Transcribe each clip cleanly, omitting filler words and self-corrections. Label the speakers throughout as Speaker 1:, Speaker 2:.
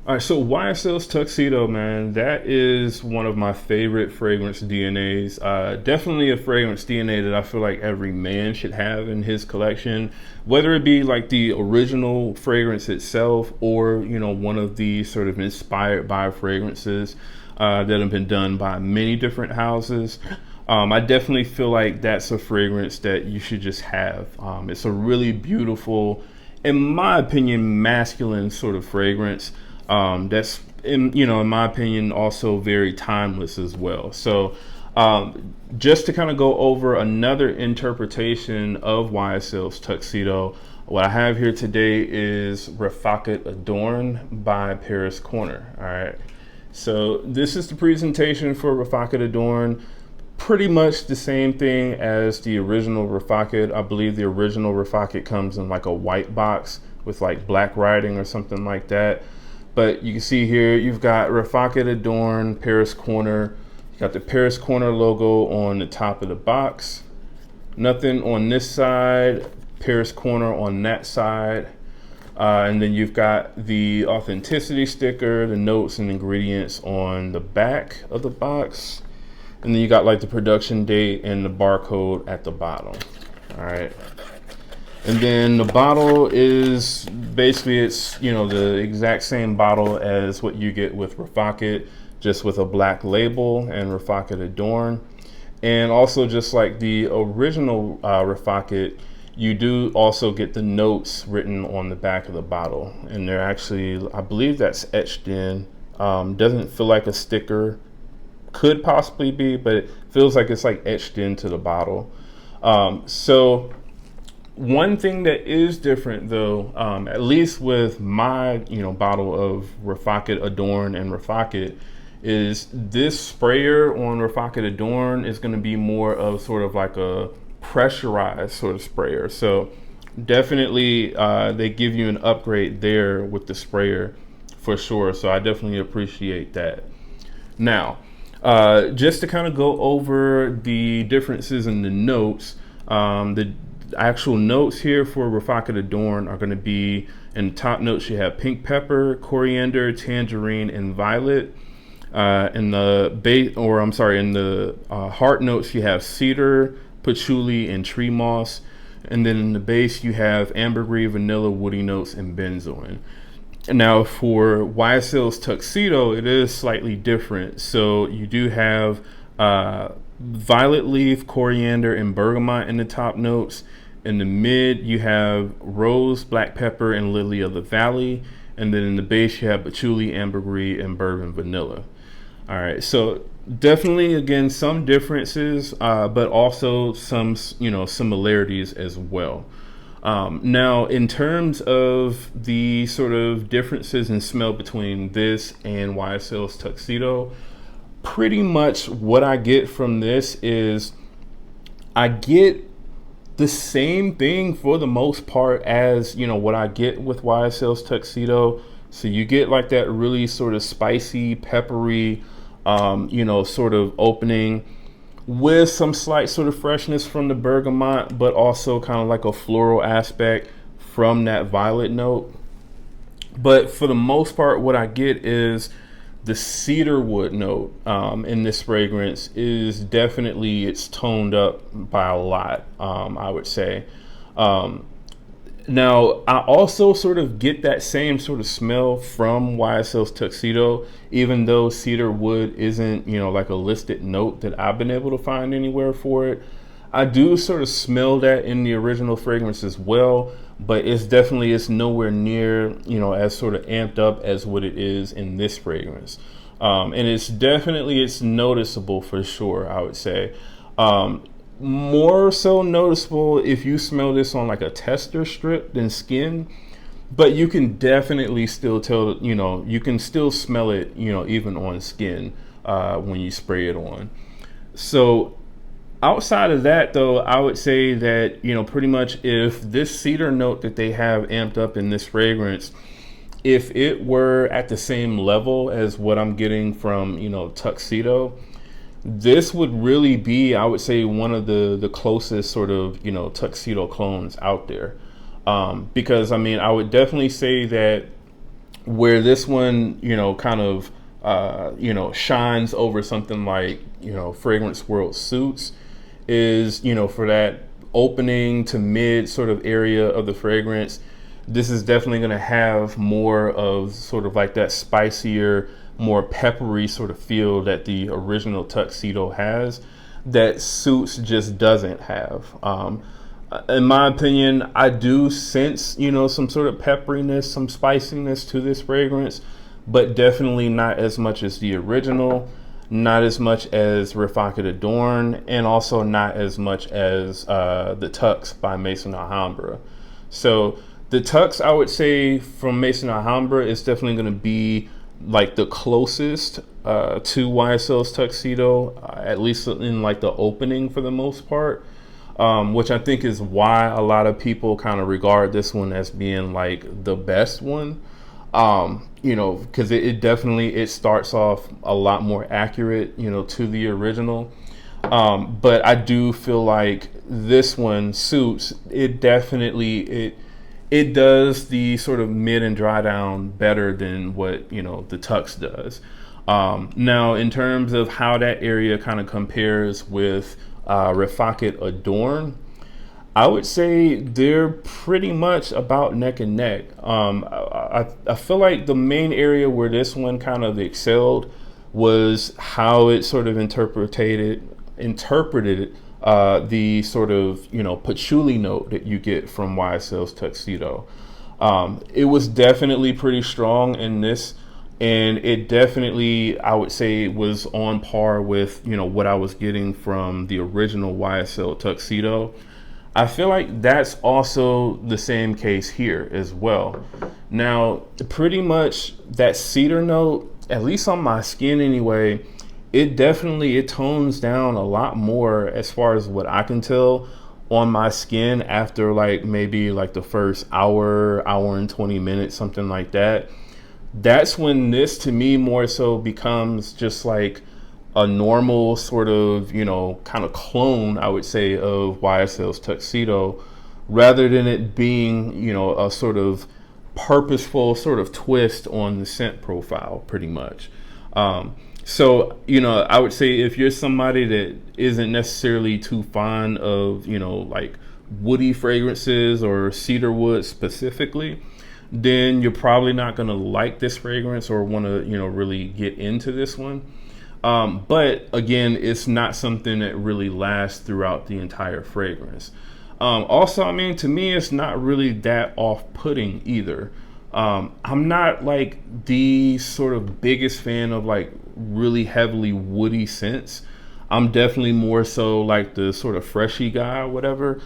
Speaker 1: All right, so YSL's Tuxedo, man, that is one of my favorite fragrance DNAs. Definitely a fragrance DNA that I feel like every man should have in his collection, whether it be like the original fragrance itself or, one of the sort of inspired by fragrances that have been done by many different houses. I definitely feel like that's a fragrance that you should just have. It's a really beautiful, in my opinion, masculine sort of fragrance. That's in my opinion, also very timeless as well. So, just to kind of go over another interpretation of YSL's Tuxedo, what I have here today is Rifaaqat Adorn by Paris Corner. All right. So this is the presentation for Rifaaqat Adorn. Pretty much the same thing as the original Rifaaqat. I believe the original Rifaaqat comes in like a white box with like black writing or something like that. But you can see here, you've got Rifaaqat Adorn, Paris Corner. You got the Paris Corner logo on the top of the box. Nothing on this side, Paris Corner on that side. And then you've got the authenticity sticker, the notes and ingredients on the back of the box. And then you got like the production date and the barcode at the bottom. All right. And then the bottle is basically, it's, the exact same bottle as what you get with Rifaaqat, just with a black label and Rifaaqat Adorn. And also just like the original Rifaaqat, you do also get the notes written on the back of the bottle. And they're actually, I believe that's etched in. Doesn't feel like a sticker. Could possibly be, but it feels like it's like etched into the bottle. So one thing that is different though, at least with my, bottle of Rifaaqat Adorn and Rifaaqat, is this sprayer on Rifaaqat Adorn is going to be more of sort of like a pressurized sort of sprayer. So definitely they give you an upgrade there with the sprayer for sure. So I definitely appreciate that. Now, just to kind of go over the differences in the notes, the actual notes here for Rifaaqat Adorn are going to be, in the top notes you have pink pepper, coriander, tangerine, and violet. In the heart notes you have cedar, patchouli, and tree moss. And then in the base you have ambergris, vanilla, woody notes, and benzoin. Now for YSL's Tuxedo, it is slightly different. So you do have violet leaf, coriander, and bergamot in the top notes. In the mid, you have rose, black pepper, and lily of the valley. And then in the base, you have patchouli, ambergris, and bourbon vanilla. All right, so definitely, again, some differences, but also some, similarities as well. Now, in terms of the sort of differences in smell between this and YSL's Tuxedo, pretty much what I get from this is I get the same thing for the most part as, what I get with YSL's Tuxedo. So you get like that really sort of spicy, peppery, sort of opening with some slight sort of freshness from the bergamot, but also kind of like a floral aspect from that violet note. But for the most part, what I get is the cedar wood note in this fragrance is definitely, it's toned up by a lot, I would say. Now, I also sort of get that same sort of smell from YSL's Tuxedo, even though cedar wood isn't, like a listed note that I've been able to find anywhere for it. I do sort of smell that in the original fragrance as well, but it's nowhere near, as sort of amped up as what it is in this fragrance. And it's noticeable for sure, I would say. More so noticeable if you smell this on like a tester strip than skin, but you can definitely still tell, you can still smell it, even on skin when you spray it on. So outside of that though, I would say that, pretty much if this cedar note that they have amped up in this fragrance, if it were at the same level as what I'm getting from, Tuxedo, this would really be, I would say, one of the closest sort of, Tuxedo clones out there. Because, I mean, I would definitely say that where this one, kind of, shines over something like, Fragrance World Suits is, for that opening to mid sort of area of the fragrance. This is definitely going to have more of sort of like that spicier, more peppery sort of feel that the original Tuxedo has, that Suits just doesn't have. In my opinion, I do sense, some sort of pepperiness, some spiciness to this fragrance, but definitely not as much as the original, not as much as Rifaaqat Adorn, and also not as much as the Tux by Maison Alhambra. So the Tux, I would say, from Maison Alhambra is definitely going to be like the closest to YSL's Tuxedo, at least in like the opening for the most part, which I think is why a lot of people kind of regard this one as being like the best one. Because it definitely, it starts off a lot more accurate, to the original. But I do feel like this one, Suits, it definitely, it does the sort of mid and dry down better than what, the Tux does. Now, in terms of how that area kind of compares with Rifaaqat Adorn, I would say they're pretty much about neck and neck. I feel like the main area where this one kind of excelled was how it sort of interpreted the sort of, patchouli note that you get from YSL's Tuxedo. It was definitely pretty strong in this, and it definitely, I would say, was on par with, what I was getting from the original YSL Tuxedo. I feel like that's also the same case here as well. Now, pretty much that cedar note, at least on my skin anyway, it tones down a lot more as far as what I can tell on my skin after like maybe like the first hour and 20 minutes, something like that. That's when this to me more so becomes just like a normal sort of, kind of clone, I would say, of YSL's Tuxedo, rather than it being, a sort of purposeful sort of twist on the scent profile, pretty much. So, I would say if you're somebody that isn't necessarily too fond of, like woody fragrances or cedar wood specifically, then you're probably not going to like this fragrance or want to, really get into this one. But again, it's not something that really lasts throughout the entire fragrance. Also, I mean, to me, it's not really that off-putting either. I'm not like the sort of biggest fan of like really heavily woody scents. I'm definitely more so like the sort of freshy guy or whatever.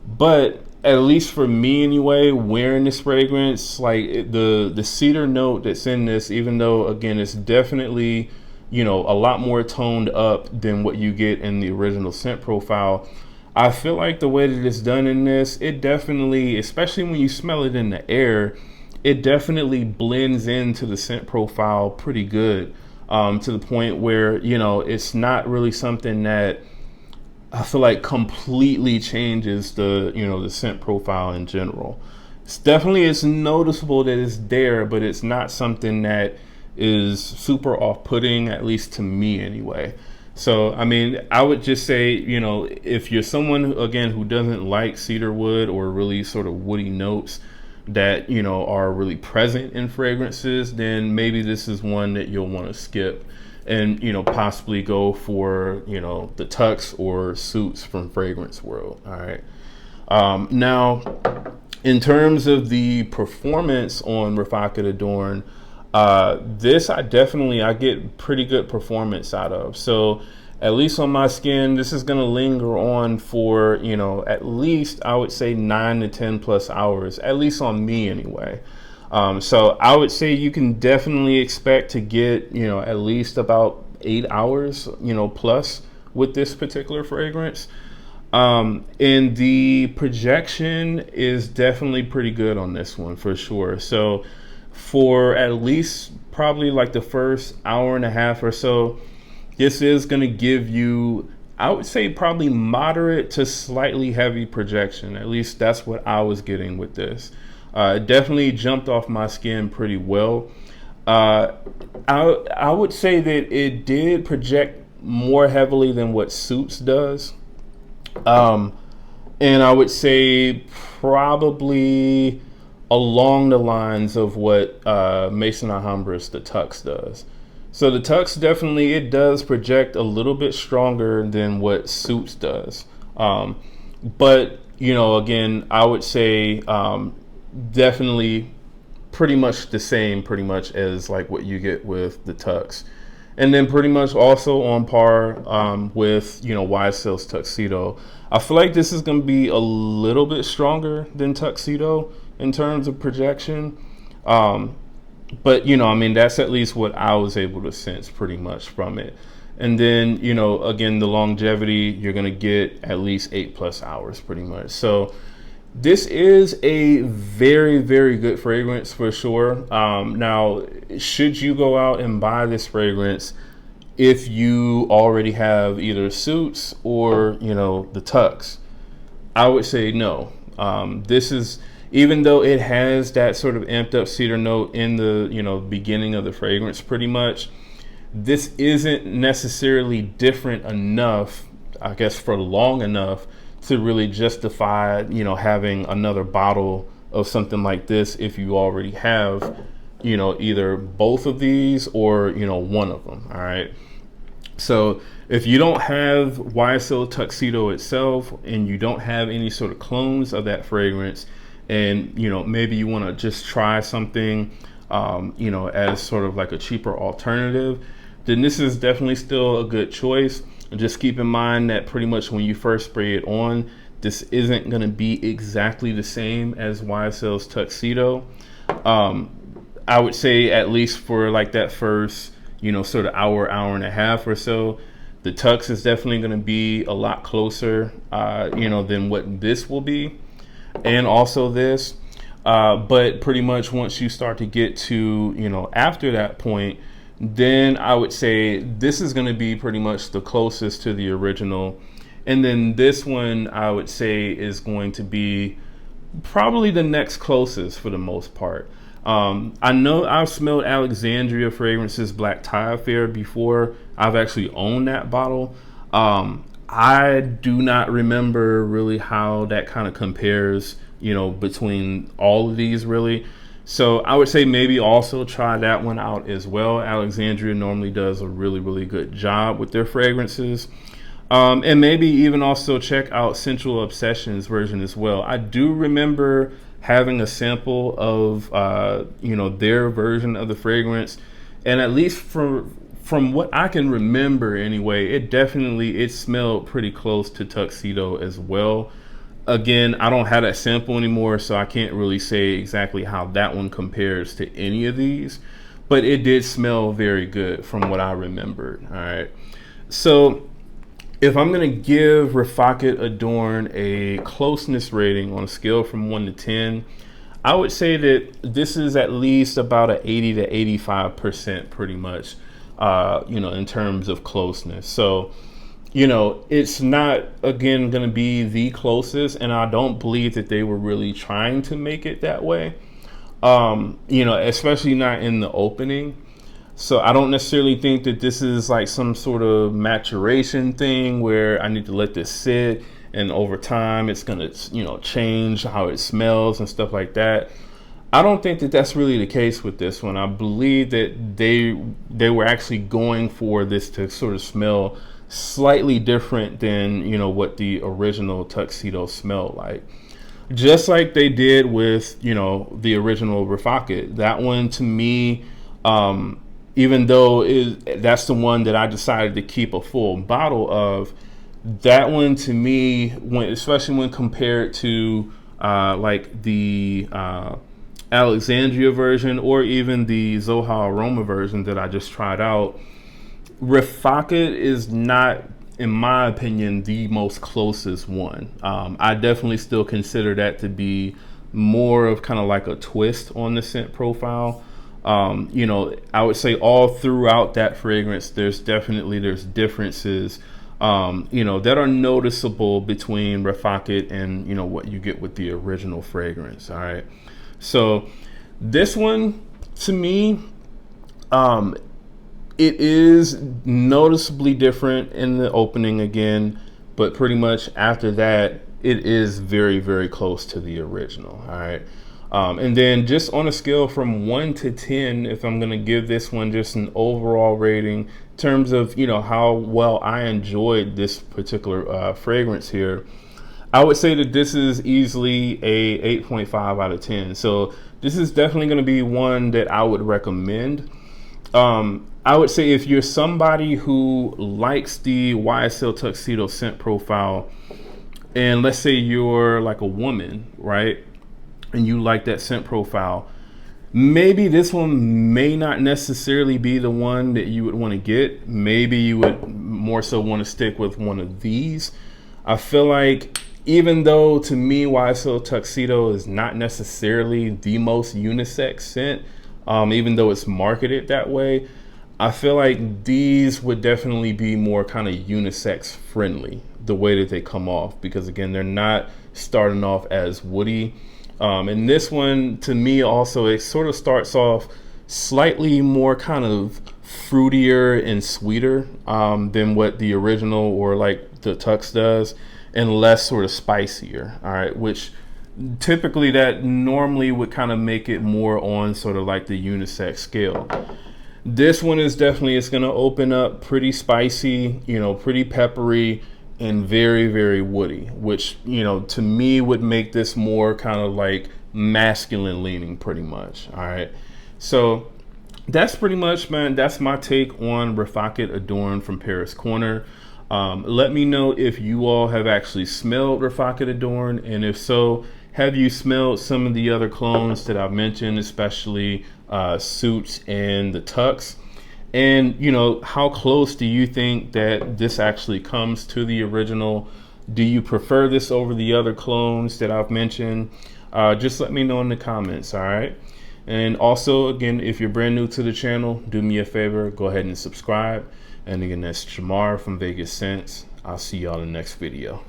Speaker 1: But at least for me anyway, wearing this fragrance, like the cedar note that's in this, even though again, it's definitely, a lot more toned up than what you get in the original scent profile. I feel like the way that it's done in this, it definitely, especially when you smell it in the air, it definitely blends into the scent profile pretty good, to the point where, it's not really something that I feel like completely changes the, the scent profile in general. It's noticeable that it's there, but it's not something that is super off-putting, at least to me anyway. So, I mean, I would just say, if you're someone, again, who doesn't like cedar wood or really sort of woody notes that, are really present in fragrances, then maybe this is one that you'll want to skip and, possibly go for, the Tux or Suits from Fragrance World. All right. Now, in terms of the performance on Rifaaqat Adorn, this I get pretty good performance out of. So at least on my skin, this is going to linger on for, at least I would say 9 to 10 plus hours, at least on me anyway. So I would say you can definitely expect to get, at least about 8 hours, plus with this particular fragrance. And the projection is definitely pretty good on this one for sure. So for at least probably like the first hour and a half or so, this is going to give you, I would say, probably moderate to slightly heavy projection. At least that's what I was getting with this. It definitely jumped off my skin pretty well. Uh, I would say that it did project more heavily than what Suits does. Um, and I would say probably along the lines of what Maison Alhambra's the Tux does. So the Tux definitely, it does project a little bit stronger than what Suits does. But you know, again, I would say definitely pretty much the same, pretty much as like what you get with the Tux, and then pretty much also on par with YSL's Tuxedo. I feel like this is going to be a little bit stronger than Tuxedo in terms of projection, but I mean, that's at least what I was able to sense pretty much from it. And then again, the longevity, you're going to get at least 8+ hours pretty much. So this is a very, very good fragrance for sure. Now, should you go out and buy this fragrance if you already have either Suits or, the Tux? I would say no. This is, even though it has that sort of amped up cedar note in the, beginning of the fragrance pretty much, this isn't necessarily different enough, I guess, for long enough to really justify, having another bottle of something like this if you already have, either both of these or, one of them. All right. So if you don't have YSL Tuxedo itself and you don't have any sort of clones of that fragrance, and, maybe you want to just try something, as sort of like a cheaper alternative, then this is definitely still a good choice. And just keep in mind that pretty much when you first spray it on, this isn't going to be exactly the same as YSL's Tuxedo. I would say at least for like that first, sort of hour and a half or so, the Tux is definitely going to be a lot closer, than what this will be. And also this. But pretty much once you start to get to, after that point, then I would say this is going to be pretty much the closest to the original. And then this one, I would say, is going to be probably the next closest for the most part. I know I've smelled Alexandria Fragrances Black Tie Affair before. I've actually owned that bottle. I do not remember really how that kind of compares, between all of these really. So I would say maybe also try that one out as well. Alexandria normally does a really, really good job with their fragrances. And maybe even also check out Sensual Obsession's version as well. I do remember having a sample of, their version of the fragrance. And at least from what I can remember anyway, it smelled pretty close to Tuxedo as well. Again, I don't have that sample anymore, so I can't really say exactly how that one compares to any of these, but it did smell very good from what I remembered. All right. So if I'm going to give Rifaaqat Adorn a closeness rating on a scale from 1 to 10, I would say that this is at least about an 80 to 85% pretty much, in terms of closeness. So it's not, again, going to be the closest, and I don't believe that they were really trying to make it that way, especially not in the opening. So I don't necessarily think that this is like some sort of maturation thing where I need to let this sit, and over time it's going to, change how it smells and stuff like that. I don't think that that's really the case with this one. I believe that they were actually going for this to sort of smell slightly different than what the original Tuxedo smelled like, just like they did with the original Rifaaqat. That one to me, even though that's the one that I decided to keep a full bottle of, that one to me, especially when compared to like the Alexandria version or even the Zoha Aroma version that I just tried out, Rifaaqat is not, in my opinion, the most closest one. I definitely still consider that to be more of kind of like a twist on the scent profile. I would say all throughout that fragrance, there's differences, that are noticeable between Rifaaqat and, what you get with the original fragrance. All right. So this one, to me, it is noticeably different in the opening again, but pretty much after that, it is very, very close to the original. All right. And then just on a scale from 1 to 10, if I'm going to give this one just an overall rating in terms of, you know, how well I enjoyed this particular fragrance here, I would say that this is easily a 8.5 out of 10. So this is definitely going to be one that I would recommend. I would say if you're somebody who likes the YSL Tuxedo scent profile, and let's say you're like a woman, right, and you like that scent profile, maybe this one may not necessarily be the one that you would want to get. Maybe you would more so want to stick with one of these. I feel like even though to me YSL Tuxedo is not necessarily the most unisex scent, even though it's marketed that way, I feel like these would definitely be more kind of unisex friendly, the way that they come off, because again, they're not starting off as woody. And this one, to me also, it sort of starts off slightly more kind of fruitier and sweeter than what the original or like the Tux does, and less sort of spicier, all right, which typically that normally would kind of make it more on sort of like the unisex scale. This one is definitely, it's going to open up pretty spicy, you know, pretty peppery and very, very woody, which, you know, to me would make this more kind of like masculine leaning pretty much. All right. So that's pretty much, man, that's my take on Rifaaqat Adorn from Paris Corner. Let me know if you all have actually smelled Rifaaqat Adorn, and if so, have you smelled some of the other clones that I've mentioned, especially Suits and the Tux? And, you know, how close do you think that this actually comes to the original? Do you prefer this over the other clones that I've mentioned? Just let me know in the comments, all right? And also, again, if you're brand new to the channel, do me a favor, go ahead and subscribe. And again, that's Jamar from Vegas Scents. I'll see y'all in the next video.